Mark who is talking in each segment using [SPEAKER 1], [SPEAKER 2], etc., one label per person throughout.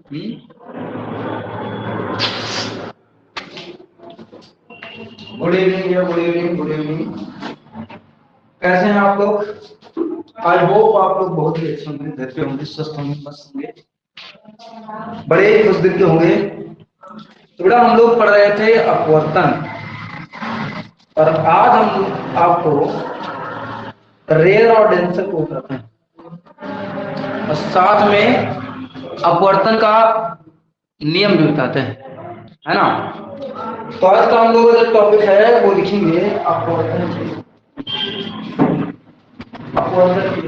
[SPEAKER 1] Good evening या good evening, good evening. कैसे हैं आप लोग? आई होप आप लोग बहुत ही अच्छे होंगे, घर पे होंगे, स्वस्थ होंगे, मस्त होंगे, बड़े खुश दिल के होंगे। तो बेटा हम लोग पढ़ रहे थे अपवर्तन, और आज हम लोग आपको रेयर और डेंसर को करते हैं, और साथ में अपवर्तन का नियम भी बताते हैं, है ना। तो आज का हम लोग का जो टॉपिक है वो लिखेंगे अपवर्तन के। अपवर्तन के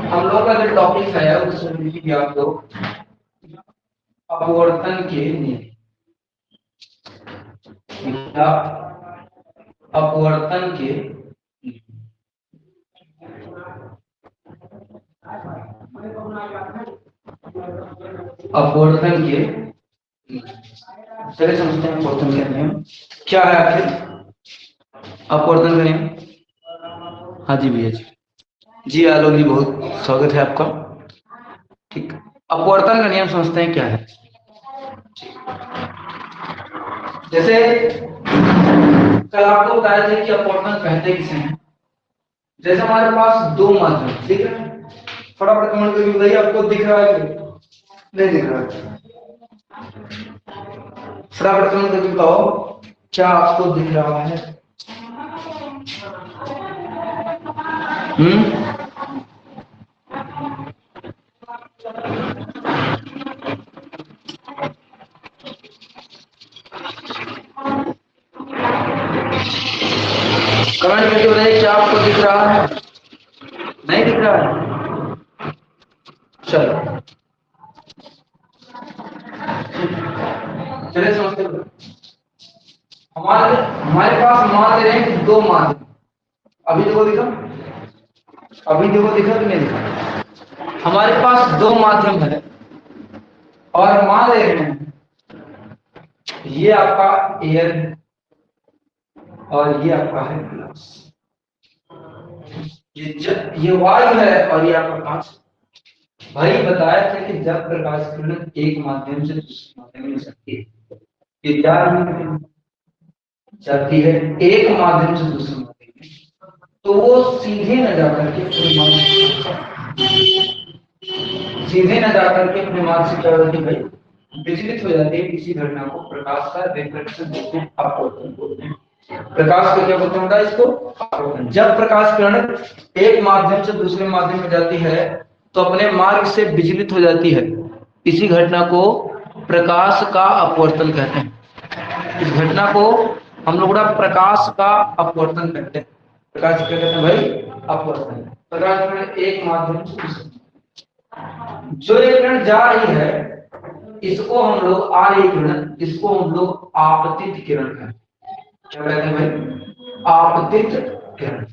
[SPEAKER 1] हम लोग का जो टॉपिक है उसमें लिखेंगे आप लोग अपवर्तन के नियम, या अपवर्तन के अपवर्तन के चलिए समझते हैं अपवर्तन के नियम क्या है आखिर। अपवर्तन का नियम, हाँ जी भैया जी, जी आलोक जी, बहुत स्वागत है आपका। ठीक, अपवर्तन का नियम समझते हैं क्या है। जैसे कल आपको बताया था कि अपवर्तन कहते किसे हैं। जैसे हमारे पास दो माध्यम दिख रहे हैं, फटाफट कमेंट करके बताइए आपको दिख रहा है कि नहीं दिख रहा है। फटाफट कमेंट करके बताओ क्या आपको दिख रहा है। कमेंट करके बताइए क्या आपको दिख रहा है, नहीं दिख रहा है। चलो चलिए समझते हैं। हमारे हमारे पास मान ले रहे हैं दो माध्यम। अभी देखो दिखा, अभी देखो दिखा कि नहीं दिखा। हमारे पास दो माध्यम है और मान ले रहे हैं ये आपका एयर और ये आपका है ग्लास। ये वायु है और ये आपका कांच। भाई बताया था कि जब प्रकाश किरण एक माध्यम से दूसरे माध्यम में जाती है, ये क्या जाती है एक माध्यम से दूसरे माध्यम में, तो वो सीधे न जाकर के सीधे न जाकर के अपने मार्ग से क्या होती है भाई, विचलित हो जाती है। किसी घटना को प्रकाश का रिफ्लेक्शन बोलते हैं, अपवर्तन बोलते हैं। प्रकाश को क्या बोलते हैं इसको, अपवर्तन। जब प्रकाश किरण एक माध्यम से दूसरे माध्यम में जाती है तो अपने मार्ग से विचलित हो जाती है। इसी घटना को प्रकाश का अपवर्तन कहते हैं। इस घटना को हम लोग प्रकाश का अपवर्तन कहते हैं। प्रकाश क्या कहते हैं भाई, अपवर्तन। प्रकाश किरण एक माध्यम से दूसरे, जो ये किरण जा रही है इसको हम लोग आ रही किरण, इसको हम लोग आपतित किरण कहते हैं। क्या कहते हैं भाई, आपतित किरण।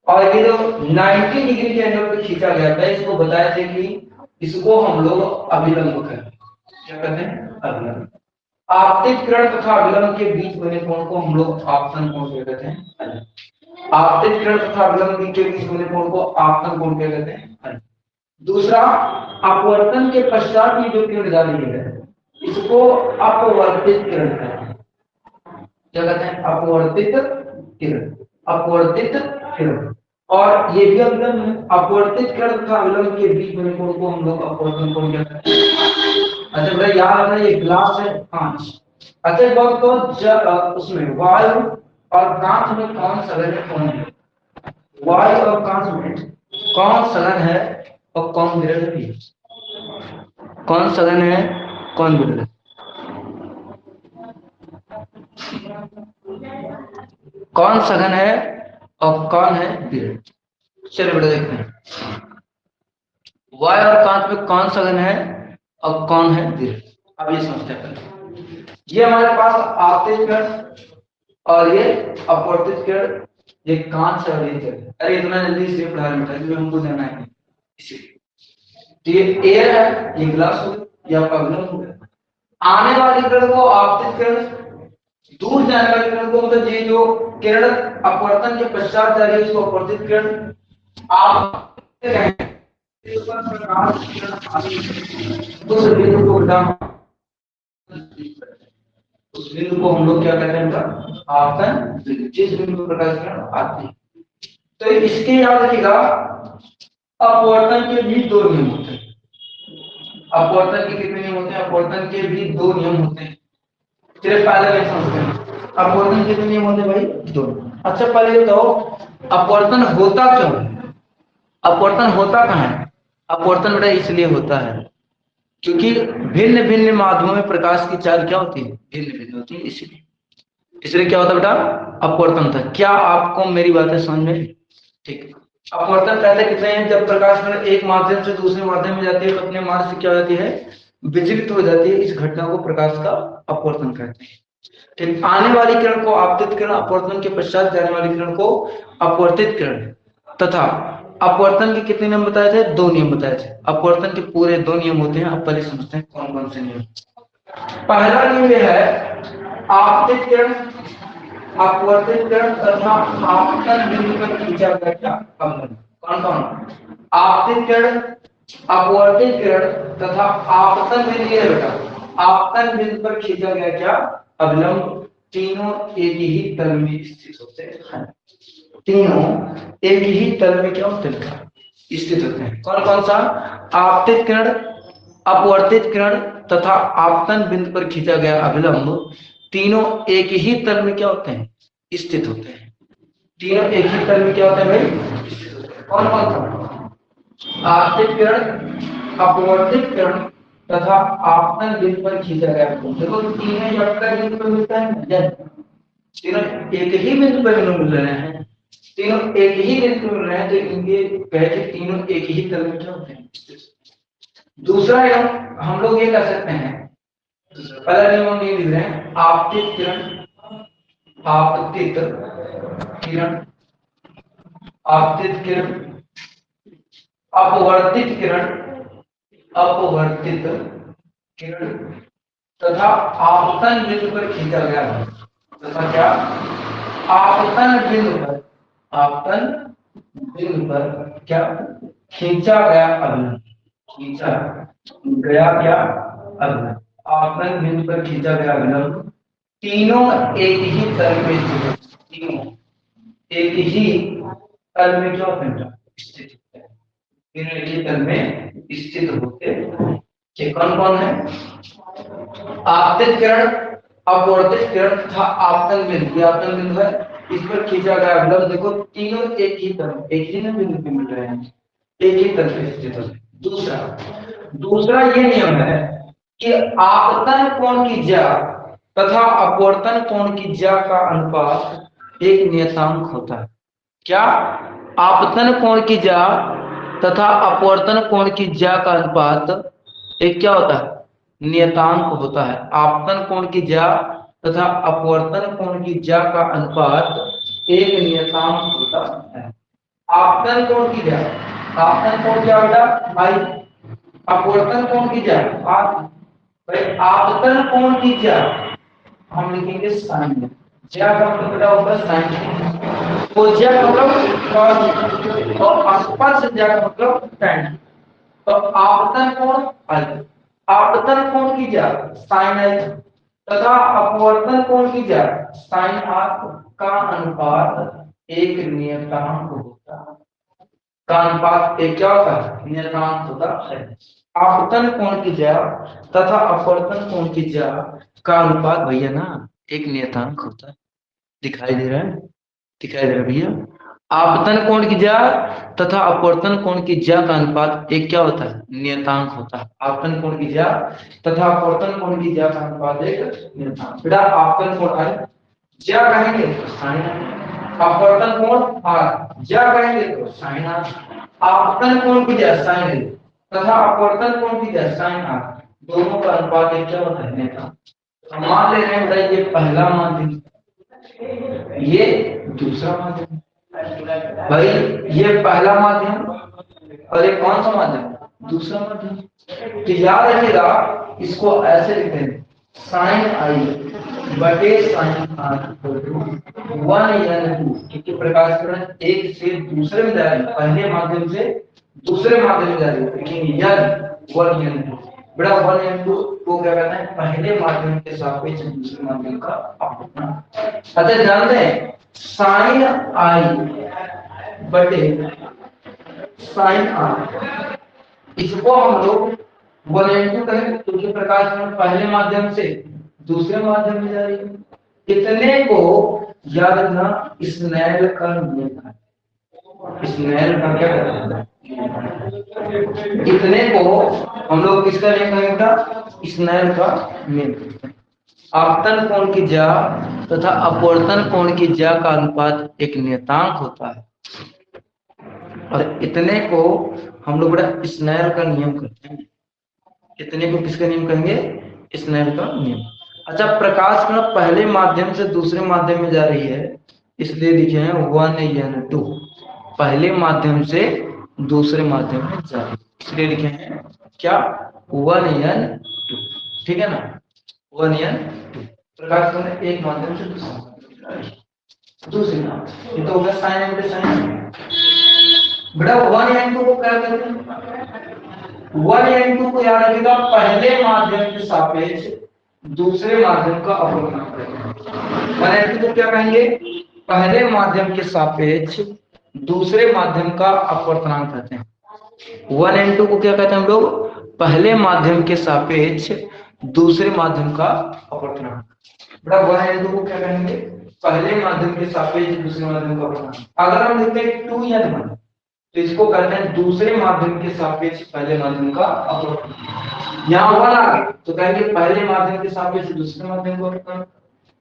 [SPEAKER 1] और ये जो 90 डिग्री के एंगल पे खींचा गया था इसको बताया था कि इसको हम लोग अभिलंब कहते हैं। क्या कहते हैं, अभिलंब। आपतित किरण तथा अभिलंब के बीच बने कोण को हम लोग आपतन कोण कहते हैं। आपतित किरण तथा अभिलंब के बीच बने कोण को आपतन कोण कहते हैं। दूसरा, अपवर्तन के पश्चात ये जो किरण जा रही है इसको अपवर्तित किरण कहते हैं। क्या कहते हैं, अपवर्तित किरण, अपवर्तित किरण। और ये भी अभिलंब है। अपवर्तित किरण तथा अभिलंब के बीच बने कोण को हम लोग अपवर्तन कोण कहते हैं। अच्छा बेटा याद रखना, ये ग्लास है, कांच। अच्छा एक बात तो उसमें वायु और कांच में कौन सघन है कौन है, वायु और कांच में कौन सघन है और कौन विरल है। कौन सघन है कौन विरल है, कौन सघन है और कौन है विरल। चलिए बेटा देखते हैं वायु और कांच में कौन सघन है और कौन है विरल। अब ये समझते हैं पहले। ये हमारे पास आपतित किरण और ये अपवर्तित किरण, ये कांच और ये जल। अरे इतना जल्दी इसलिए पढ़ा रहा है हमको जाना है इसीलिए। तो ये एयर है, ये ग्लास हो गया, ये आपका अभिलंब हो गया। आने वाली किरण को आपतित किरण, दूर जाने वाली किरण को मतलब ये जो किरण अपवर्तन के पश्चात जा रही है उसको अपवर्तित किरण। आप पर प्रकाश किरण आती है उस बिंदु को उस बिंदु को हम लोग क्या कहते हैं, आपतन बिंदु। जिस बिंदु पर प्रकाश किरण आती है, तो इसके याद रखिएगा अपवर्तन के भी दो नियम होते हैं। अपवर्तन के कितने नियम होते हैं? अपवर्तन के भी दो नियम होते हैं। चलिए पहले ये समझते हैं अपवर्तन के कितने नियम होते हैं भाई? दो। अच्छा पहले ये बताओ अपवर्तन होता क्यों है? अपवर्तन होता कहाँ है? अपवर्तन बेटा इसलिए होता है क्योंकि भिन्न भिन्न माध्यमों में प्रकाश की चाल क्या होती है? भिन्न भिन्न होती है, इसलिए क्या होता है बेटा? अपवर्तन था। क्या आपको मेरी बातें समझ में? ठीक। अपवर्तन कहते कितने हैं? जब प्रकाश किरण एक माध्यम से दूसरे माध्यम में जाती है तो अपने मार्ग से क्या हो जाती है? विचलित हो जाती है। इस घटना को प्रकाश का अपवर्तन कहते हैं। ठीक। आने वाली किरण को आपतित किरण, अपवर्तन के पश्चात जाने वाली किरण को अपवर्तित किरण, तथा अपवर्तन के कितने नियम बताए थे? दो नियम बताए थे। अपवर्तन के पूरे दो नियम होते हैं। अब पहले समझते हैं कौन कौन से नियम। पहला नियम यह है आपतित किरण, अपवर्तित किरण तथा आपतन बिंदु पर खींचा गया अवलंब। कौन कौन? आपतित किरण, अपवर्तित किरण तथा आपतन बिंदु बेटा आपतन बिंदु पर खींचा गया क्या? अवलंब। तीनों एक ही तल में स्थित होते हैं। तीनों एक ही तल में क्या होते हैं? स्थित होते हैं। कौन कौन सा? आपतित किरण, अपवर्तित किरण तथा आपतन बिंदु पर खींचा गया अभिलंब, तीनों एक ही तल में क्या होते हैं? स्थित होते हैं। तीनों एक ही तल में क्या होते हैं भाई? कौन कौन सा? आपतित किरण, अपवर्तित किरण तथा आपतन बिंदु पर खींचा गया। देखो तीनों जब बिंदु पर मिलता है, तीनों एक ही बिंदु पर मिल रहे हैं, तीनों एक ही बिंदु मिल रहे हैं, तो इनके कहे कि तीनों एक ही तल में क्या होते हैं? दूसरा नियम हम लोग ये कर सकते हैं, पहला नियम हम ये लिख रहे हैं आपतित किरण, आपतित किरण, आपतित किरण, अपवर्तित किरण, अपवर्तित किरण तथा आपतन बिंदु पर खींचा गया है। तथा क्या? आपतन बिंदु पर, आपतन बिंदु पर क्या खींचा गया अवलंब, खींचा गया क्या अवलंब, आपतन बिंदु पर खींचा गया अवलंब, तीनों एक ही तल में स्थित, तीनों एक ही तल में क्या होते हैं? स्थित होते हैं। तीनों एक ही तल में स्थित होते हैं। कौन कौन है? आपतित किरण, अपवर्तित किरण तथा आपतन बिंदु। आपतन बिंदु है, इस पर खींचा गया अवलंब। देखो तीनों एक ही तल, एक ही बिंदु पे मिल रहे हैं, एक ही तल पे स्थित होते हैं। दूसरा ये नियम है कि आपतन कोण की ज्या तथा अपवर्तन कोण की ज्या का अनुपात एक नियतांक होता है। क्या? आपतन कोण की ज्या तथा अपवर्तन कोण की ज्या का अनुपात एक क्या होता है? नियतांक होता है। आपतन कोण की ज्या तथा अपवर्तन कोण की ज्या का अनुपात एक नियतांक होता है। आपतन कोण की ज्या, आपतन कोण क्या बेटा? भाई अपवर्तन कोण की ज्या, भाई आपतन कोण की ज्या हम लिखेंगे साइन, ज्या का मतलब बेटा होता है साइन, तो ज्या का मतलब cos और स्पर्श ज्या का मतलब tan। तो आपतन कोण आई, आपतन कोण की ज्या sin आई तथा अपवर्तन कोण की ज्या sin r का अनुपात एक नियतांक होता है। का अनुपात एक क्या होता है? नियतांक होता है। आपतन कोण की ज्या तथा अपवर्तन कोण की ज्या का अनुपात भैया ना एक नियतांक होता है। दिखाई दे रहा है? दिखाई दे रहा है भैया? आपतन कोण की ज्या तथा अपवर्तन कोण की ज्या का अनुपात एक क्या होता है? नियतांक होता है। आपतन कोण की ज्या तथा अपवर्तन कोण की ज्या का अनुपात एक नियतांक। बेटा आपतन कोण आए, ज्या कहेंगे तो साइन, अपवर्तन कोण आर, ज्या कहेंगे तो साइन आर। आपतन कोण की ज्या साइन तथा अपवर्तन कोण की ज्या साइन आर, दोनों का अनुपात एक क्या होता है? नियतांक। मान ले रहे हैं बेटा ये पहला माध्यम, ये दूसरा माध्यम, भाई ये पहला माध्यम और ये कौन सा माध्यम? दूसरा माध्यम। तो याद रखिएगा इसको ऐसे लिखते हैं साइन आई बटे साइन आर 1n2, क्योंकि प्रकाश किरण एक से दूसरे में जा रही है, पहले माध्यम से दूसरे माध्यम में जा रही है, लेकिन यदि 1n2 बड़ा 1n2 को क्या कहते हैं, पहले माध्यम के सापेक्ष दूसरे माध्यम का अपवर्तन। अच्छा जानते हैं साइन आई बटे साइन आर, इसको हम लोग 1n2 कहेंगे क्योंकि प्रकाश किरण पहले माध्यम से दूसरे माध्यम में जा रही है। इतने को याद रखना, स्नेल का नियम है। स्नेल का क्या कहते हैं, इतने को हम लोग किसका नियम कहेंगे बेटा, स्नेल का नियम। आपतन कोण की ज्या तथा अपवर्तन कोण की ज्या का अनुपात एक नियतांक होता है, और इतने को हम लोग बड़ा स्नेल का नियम करते हैं। इतने को किसका नियम कहेंगे, स्नेल का नियम। अच्छा प्रकाश किरण पहले माध्यम से दूसरे माध्यम में जा रही है, इसलिए लिखे हैं 1n2, पहले माध्यम से दूसरे माध्यम में जा रही है, इसलिए लिखे हैं क्या 1n2, ठीक है ना 1n2। प्रकाश किरण एक माध्यम से दूसरे माध्यम, ये तो हो गया साइन बटे साइन। बेटा 1n2 को क्या कहते हैं, 1n2 को याद रखिएगा पहले माध्यम के सापेक्ष दूसरे माध्यम का अपवर्तन करेंगे। 1n2 को क्या कहेंगे, पहले माध्यम के सापेक्ष दूसरे माध्यम का अपवर्तनांक कहते हैं। 1n2 को क्या कहते हैं हम लोग, पहले माध्यम के सापेक्ष दूसरे माध्यम का अपवर्तनांक। बेटा 1n2 को क्या कहेंगे, पहले माध्यम के सापेक्ष दूसरे माध्यम का अपवर्तनांक। अगर हम लिखते हैं 2n1 तो इसको कहते हैं दूसरे माध्यम के सापेक्ष पहले माध्यम का अपवर्तन। यहाँ 1 आ गए तो कहेंगे पहले माध्यम के सापेक्ष दूसरे माध्यम का अपवर्तन।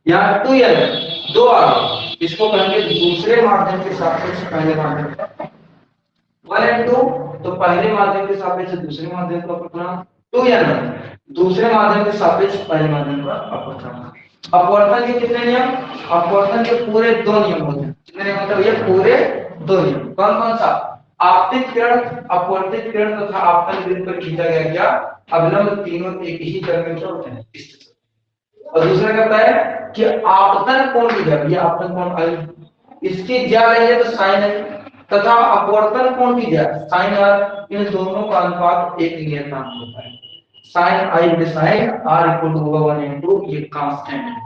[SPEAKER 1] यहाँ 2n 2 आ गए, इसको कहेंगे दूसरे माध्यम के सापेक्ष पहले माध्यम का। 1n2 तो पहले माध्यम के सापेक्ष दूसरे माध्यम का अपवर्तन। 2n दूसरे माध्यम के सापेक्ष पहले माध्यम का अपवर्तन। अपवर्तन के कितने नियम, अपवर्तन के पूरे 2 नियम होते हैं। कितने नियम होते हैं, ये पूरे 2 नियम। कौन कौन सा, आपतित किरण, अपवर्तित किरण तथा आपतन वृत्त पर खींचा गया क्या अभिलंब, तीनों एक ही तरह में होते हैं। और दूसरा क्या होता है कि आपतन कोण की ज्या, ये आपतन कोण आई, इसकी ज्या लेंगे तो साइन आई, तथा अपवर्तन कोण की ज्या साइन आर, इन दोनों का अनुपात एक नियतांक होता है। साइन आई बटे साइन आर इक्वल टू होगा 1n2, ये कांस्टेंट है।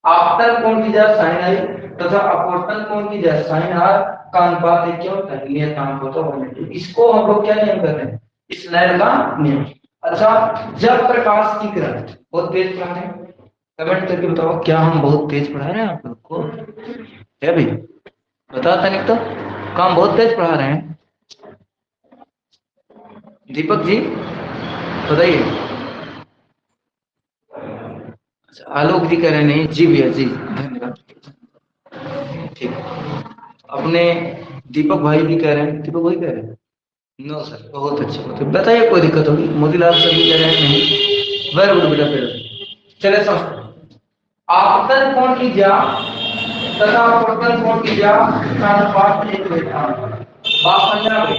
[SPEAKER 1] आपतन कोण की ज्या साइन आई तथा अपवर्तन कोण की ज्या साइन आर का अनुपात एक क्या होता है, नियतांक होता है 1n2। इसको हम लोग क्या नियम कहते हैं, स्नेल का नियम। अच्छा जब प्रकाश की किरण बहुत तेज पढ़ा रहे हैं, कमेंट करके बताओ क्या हम बहुत तेज पढ़ा रहे हैं आप लोग को, है भाई बताओ तनिक तो, काम बहुत तेज पढ़ा रहे हैं। दीपक जी बताइए। अच्छा आलोक जी कह रहे नहीं, जी भैया जी धन्यवाद, ठीक है। अपने दीपक भाई भी कह रहे हैं, दीपक भाई कह रहे हैं नो सर, बहुत अच्छे होते, बताइए कोई दिक्कत होगी। मोतीलाल सर भी कह रहे हैं नहीं, वेरी गुड बेटा फिर चले समझ। आपतन कोण की ज्या तथा अपवर्तन कोण की ज्या का अनुपात एक होता है। बात समझना भाई,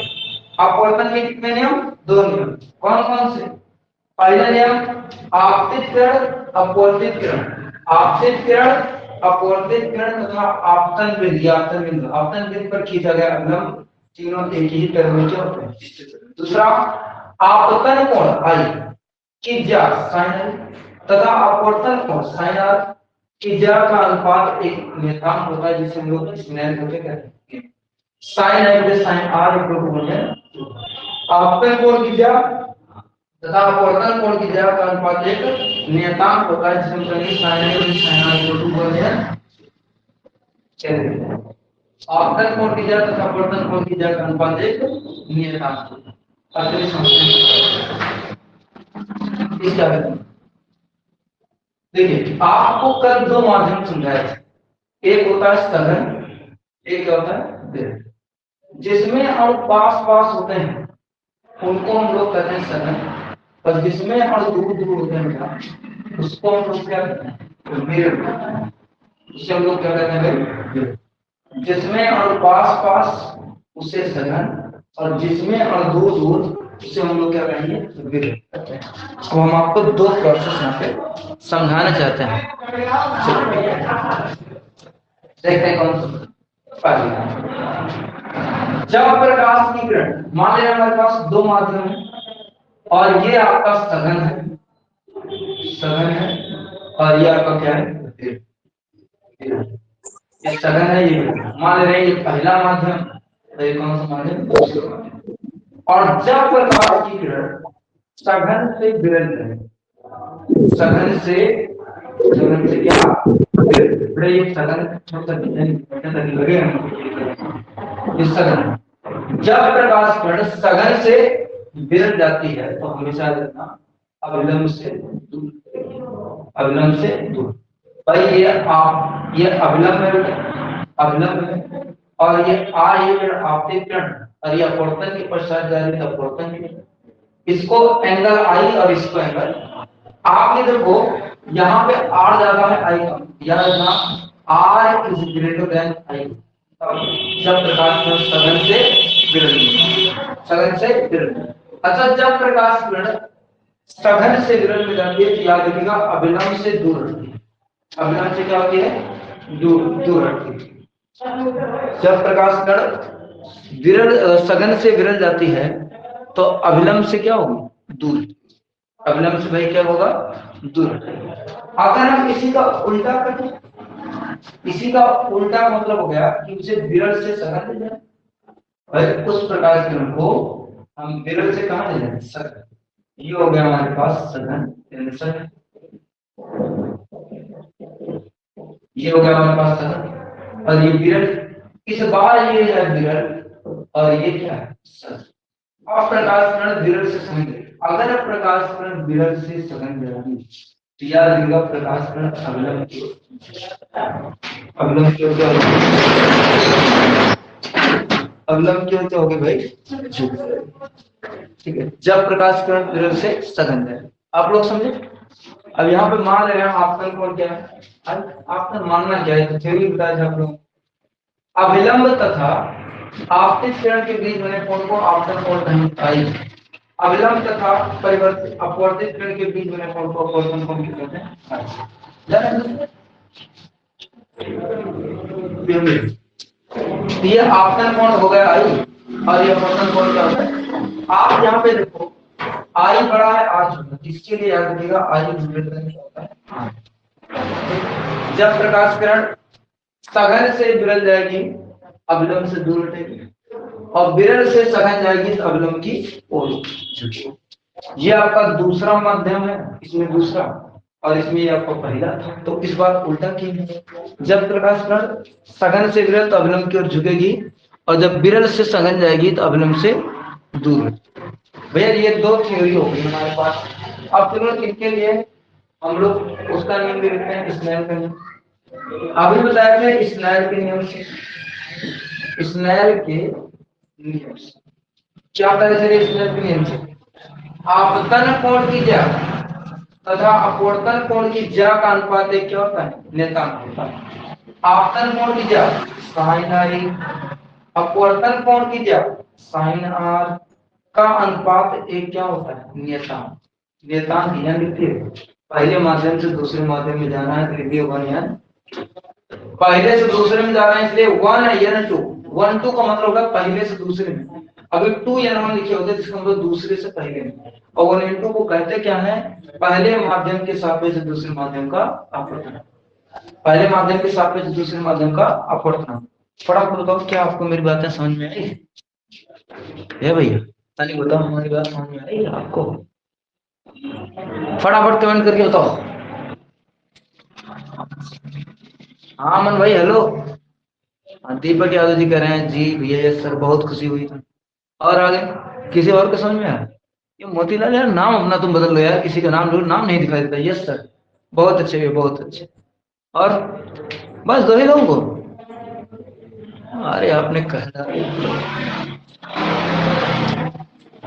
[SPEAKER 1] अपवर्तन के कितने नियम, 2 नियम। कौन कौन से, पहला नियम आपतित किरण अपवर्तित किरण, आपतित किरण अपवर्तित किरण तथा आपतन वृत्त, आपतन बिंदु, आपतन बिंदु पर खींचा गया अभिलंब, तीनों एक ही तरह में होते हैं। दूसरा आपतन कोण आई की ज्या साइन आई तथा अपवर्तन कोण साइन आर की ज्या का अनुपात एक नियतांक होता है, जिसे हम लोग स्नेल होते कहते हैं। साइन आई बटे sign are equal to 1n2। आपतन कोण की ज्या तथा अपवर्तन कोण की ज्या का अनुपात एक नियतांक होता है, जिसे हम कहेंगे साइन आई बटे sign are equal to 1n। चलिए आपतन कोण की ज्या तथा अपवर्तन कोण की ज्या का अनुपात एक नियतांक होता है। अगली समस्या क्या है, देखिए आपको कल 2 माध्यम समझाए थे, एक होता है सघन, एक होता है दीर्घ। जिसमें अणु पास पास होते हैं उनको हम लोग कहते हैं सघन, और जिसमें अणु दूर दूर होते हैं उसको हम लोग क्या कहते हैं, दीर्घ। उसे हम लोग क्या कहते हैं, जिसमें अणु पास पास उसे सघन, और जिसमें अणु दूर दूर उसे हम लोग क्या कहेंगे, दीर्घ। अब हम आपको 2 प्रोसेस यहाँ पे समझाना चाहते हैं, देखते हैं कौन सा। जब प्रकाश की किरण, मान लें हमारे पास दो माध्यम है और ये आपका सघन है, सघन है, और ये आपका क्या है, ये सघन है, ये मान ले रहे हैं ये पहला माध्यम, तो ये कौन सा माध्यम, दूसरा माध्यम। और जब प्रकाश की किरण सघन से विरल है, सघन से क्या, बड़े ये सघन छोटा लगे, इस सघन, जब प्रकाश किरण सघन से विरल जाती है तो हमेशा देखना अविलंब से दूर, अविलंब से दूर। भाई ये आप, ये अविलंब है, अविलंब है, और ये आपतित किरण, और ये अपवर्तन के पश्चात जा रही है, अपवर्तन की, इसको एंगल आई और इसको एंगल, आपने देखो यहाँ पे आर ज्यादा है आई कम, या r is greater than i, जब प्रकाश किरण सघन से विरल, सघन से विरल। अच्छा, जब प्रकाश किरण सघन से विरल में जाती है तो याद रखिएगा अविलंब से दूर रखती है, अविलंब से क्या होती है, दूर रखती है। जब प्रकाश किरण विरल, सघन से विरल जाती है तो अविलंब से क्या होगी, दूर, अविलंब से भाई क्या होगा, दूर। अगर हम इसी का उल्टा करें, इसी का उल्टा मतलब हो गया कि उसे विरल से सघन ले जाए, भाई उस प्रकाश किरण को हम विरल से कहां ले जाए, सघन, ये हो गया हमारे पास सघन, ये हो गया हमारे पास सघन, और ये विरल, इस बार ये है विरल और ये क्या है, सघन। अब प्रकाश किरण विरल से सघन, अगर प्रकाश किरण विरल से सघन जाएगी तो याद रखिएगा प्रकाश किरण अविलंब की, अविलंब क्यों क्या होगा, अविलंब क्यों क्या होगी भाई, ठीक है। जब प्रकाश किरण विरल से सघन है, आप लोग समझे। अब यहाँ पे मान रहे हैं आपतन कोण क्या है, आपतन मानना क्या है, तो थ्योरी बताया था आप लोग, अविलंब तथा आपतित किरण के बीच बने कोण को आपतन कोण कहेंगे, अविलंब तथा परिवर्तित अपवर्तित किरण के बीच बने कोण को अपवर्तन कोण कहते हैं। ये आपतन कोण हो गया आई, और ये अपवर्तन कोण क्या होता है। आप यहाँ पे देखो आई बड़ा है आर छोटा, इसके लिए याद रखिएगा आई क्या होता है। जब प्रकाश किरण सघन से विरल जाएगी अविलंब से दूर हटेगी, और विरल से सघन जाएगी तो अविलंब की ओर झुकेगी। ये आपका दूसरा माध्यम है, इसमें दूसरा, और इसमें ये आपका पहला, तो इस बार उल्टा की, जब प्रकाश किरण सघन से विरल तो अविलंब की ओर झुकेगी, और जब विरल से सघन जाएगी तो अविलंब से दूर। भैया ये दो थ्योरी हो गई हमारे पास। अब चलो इनके लिए हम लोग उसका नियम भी लिखते हैं, स्नेल का नियम। अभी बताया था स्नेल के नियम से, स्नेल के नियम से क्या तरह से, स्नेल के नियम से आपतन कोण की ज्या तथा अपवर्तन कोण की ज्या का अनुपात एक क्या होता है, नियतांक होता है। आपतन कोण की ज्या साइन आई, अपवर्तन कोण की ज्या साइन आर का अनुपात एक क्या होता है, नियतांक। नियतांक ध्यान लिखिए, पहले माध्यम से दूसरे माध्यम में जाना है तो ये 1 है, पहले से दूसरे में जाना है इसलिए 1 है, ये ना 2, 1 2 का मतलब होगा पहले से दूसरे में। अगर 2 या 1 लिखे होते जिसका मतलब दूसरे से पहले में, और 1 into को कहते क्या है, पहले माध्यम के सापेक्ष दूसरे माध्यम का अपवर्तन, पहले माध्यम के सापेक्ष दूसरे माध्यम का अपवर्तन। फटाफट बताओ क्या आपको मेरी बातें समझ में आई है भैया, ताली बताओ हमारी बात समझ में आई आपको, फटाफट कमेंट करके बताओ। हाँ मन भाई हेलो, दीपक यादव जी कह रहे हैं जी भैया यस सर, बहुत खुशी हुई। और आगे किसी और को समझ में आया, ये मोतीलाल यार नाम अपना तुम बदल लो यार, किसी का नाम नाम नहीं दिखाई देता। यस सर, बहुत अच्छे, बहुत अच्छे। और बस 2 ही लोगों को, अरे आपने कहा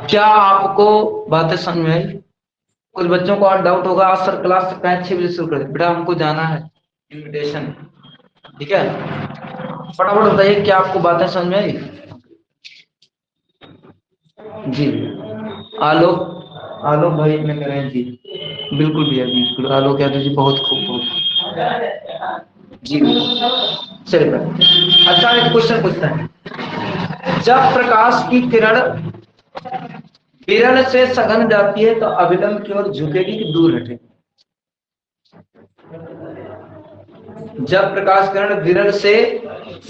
[SPEAKER 1] क्या आपको बातें समझ में आई। कुछ बच्चों को और डाउट होगा, आज सर क्लास 5-6 बजे शुरू कर, बेटा हमको जाना है इनविटेशन, ठीक है। फटाफट बताइए क्या आपको बातें समझ में आई जी। आलोक भाई में कह रहे हैं जी, बिल्कुल भैया बिल्कुल, आलोक यादव जी बहुत खूब, बहुत जी चलिए अच्छा एक क्वेश्चन पूछते हैं, जब प्रकाश की किरण विरल से सघन जाती है तो अविलंब की ओर झुकेगी कि दूर हटेगी? जब प्रकाश किरण विरल से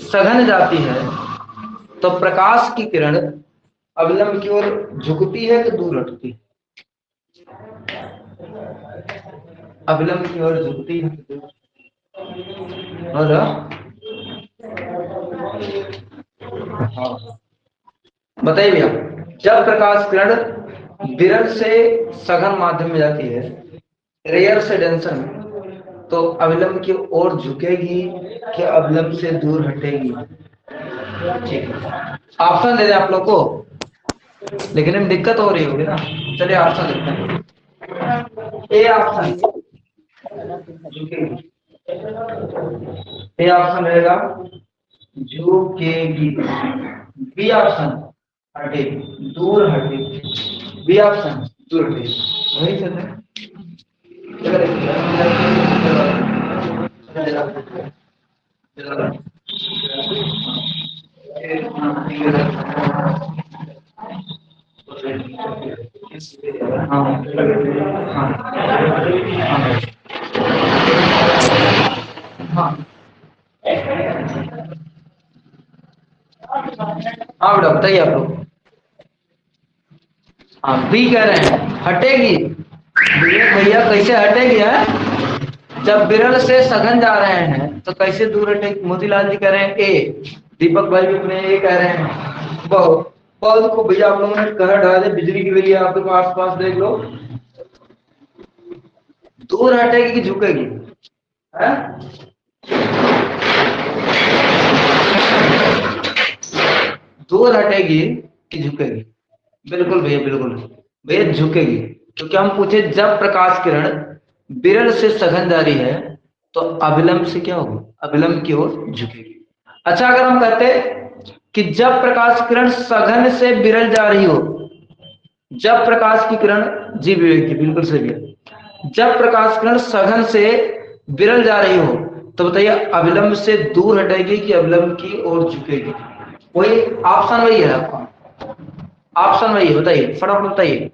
[SPEAKER 1] सघन जाती है तो प्रकाश की किरण अविलंब की ओर झुकती है तो दूर हटती है? अविलंब की ओर झुकती है तो दूर, और हाँ बताइए भैया, जब प्रकाश किरण विरल से सघन माध्यम में जाती है, रेयर से डेंसर में, तो अविलंब की ओर झुकेगी कि अविलंब से दूर हटेगी? ठीक है, ऑप्शन दे दें आप लोग को, लेकिन इनमें दिक्कत हो रही होगी ना। चलिए ऑप्शन देते हैं। ए ऑप्शन झुकेगी, ए ऑप्शन रहेगा झुकेगी, बी ऑप्शन हटेगी, दूर हटेगी, बी ऑप्शन दूर हटेगी। वही चल रहा है। हाँ बेटा बताइए आप लोग। हाँ बी कह रहे हैं हटेगी। भैया कैसे हटेगी है? जब विरल से सघन जा रहे हैं तो कैसे दूर हटेगी? मोतीलाल जी कह रहे हैं ए, दीपक भाई भी अपने ए कह रहे हैं। बहुत बहुत को भैया आप लोगों ने कह डाला दे, बिजली की गई है आपके पास पास देख लो। दूर हटेगी कि झुकेगी है? दूर हटेगी कि झुकेगी? बिल्कुल भैया बिल्कुल भैया झुकेगी, क्योंकि हम पूछे जब प्रकाश किरण विरल से सघन जारी है तो अविलंब से क्या होगी? अविलंब की ओर झुकेगी। अच्छा अगर हम कहते कि जब प्रकाश किरण सघन से विरल जा रही हो, जब प्रकाश की किरण, जी विवेक जी बिल्कुल सही है, जब प्रकाश किरण सघन से विरल जा रही हो तो बताइए अविलंब से दूर हटेगी कि अविलंब की ओर झुकेगी? वही ऑप्शन वही है आपका, ऑप्शन वही है, बताइए फटाफट बताइए।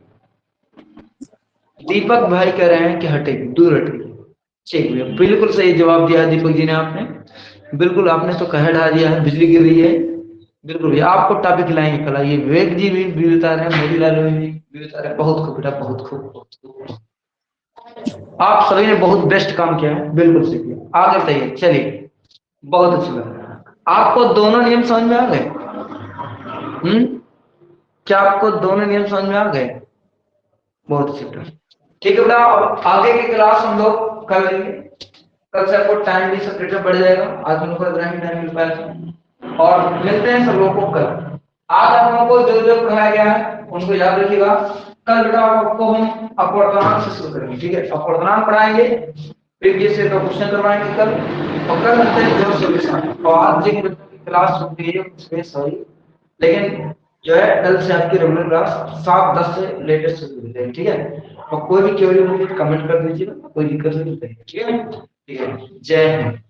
[SPEAKER 1] दीपक भाई कह रहे हैं कि हटेगी, दूर हटेगी। ठीक भैया बिल्कुल सही जवाब दिया है दीपक जी ने आपने, बिल्कुल आपने तो कह ढा दिया है, बिजली गिर रही है। बिल्कुल भैया आपको टॉपिक खिलाएंगे कल, ये विवेक जी भी बता रहे हैं, मोतीलाल भी बता रहे हैं। बहुत खूब बेटा बहुत खूब बहुत खूब, आप सभी ने बहुत बेस्ट काम किया है, बिल्कुल सही किया। आगे बताइए चलिए, बहुत अच्छा लगा। आपको दोनों नियम समझ में आ गए? क्या आपको दोनों नियम समझ में आ गए? बहुत अच्छा, ठीक है बेटा। अब आगे की क्लास हम लोग कर लेंगे, कल से आपको टाइम भी सेपरेट बढ़ जाएगा, आज हम लोग को टाइम मिल पाएगा। और मिलते हैं सब लोगों को कल। आज आप लोगों को जो जो पढ़ाया गया है उनको याद रखिएगा। कल बेटा आपको हम अपवर्तनांक से शुरू करेंगे, ठीक है? अपवर्तनांक पढ़ाएंगे, प्रीवियस ईयर का क्वेश्चन करवाएंगे कल, और कल मिलते हैं जो सॉल्यूशन। और आज जिन बच्चों की क्लास छूट गई है उसमें सॉरी, लेकिन जो है कल से आपकी रेगुलर क्लास 7:10 से लेटेस्ट शुरू हो जाएगी, ठीक है? और कोई भी क्वेरी होगी तो कमेंट कर दीजिएगा, कोई दिक्कत नहीं है, ठीक है? ठीक है, जय हिंद।